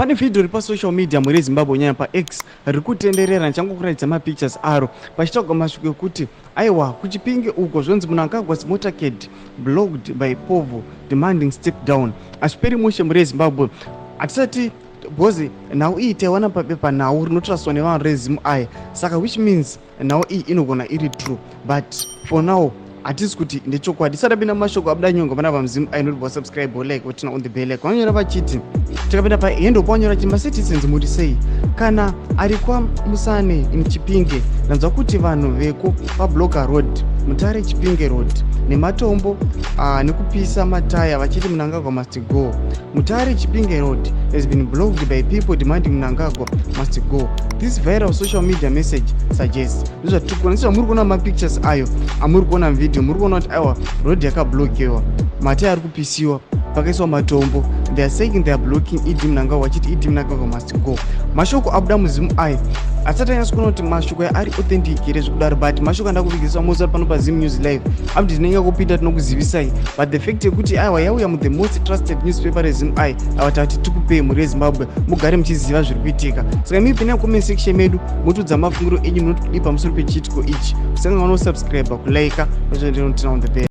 Pane video ripa social media muri Zimbabwe nyaya pa X riri kutenderera nichangokuratidza mapictures aro pachitaurwa masviko ekuti aiwa kuchipinge uko zvonzi Mnangagwa Motorcade blocked by POVO demanding step down. Azviperi mushe muri Zimbabwe hatisati bhozi nhau iyi taiwana papepa nhau rinotraswa nevanhu reZimbabwe, saka which means nhau iyi inogona iri true, but for now hatisi kuti ndechokwadi. Tisatapinda mashoko abuda nyonga pana vamuZimbabwe inoti subscribe or like watina on the bell like vanyora vachiti tikapinda paendo panyora kuti macitizens muri sei kana ari kwamusane muchipinge nanzwa kuti vanhu veko pablocker road mutare chipinge road nematombo nekupisa mataya vachiti Mnangagwa must go. Mutare chipinge road has been blocked by people demanding Mnangagwa must go. This viral social media message suggests ndizvatikuona muri kuona mapictures ayo amuri kuona video muri kuona kuti aiwa road yakablokiwa mataya ari kupisiwa pakaiswa matombo. They are saying they are blocking Idi Mnangagwa vachiti Idi Mnangagwa must go. Mashoko abuda muZimbabwe asati anyatsa kuona kuti mashoko ari authentic here zvekudaro, but mashoko andakuvigiswa mose pano paZim News Live abdi tinenge kupinda tinokuzivisai, but the fact yekuti aiwa yauya mu the most trusted newspaper reZimbabwe avatati tikupei muri Zimbabwe mugare muchiziva zviri kuitika. Saka mimi pinda comment section medu mutudza mafungiro enyu munoti kudi pamusoro pechitiko ichi. Usanga subscribe kulike on the bell.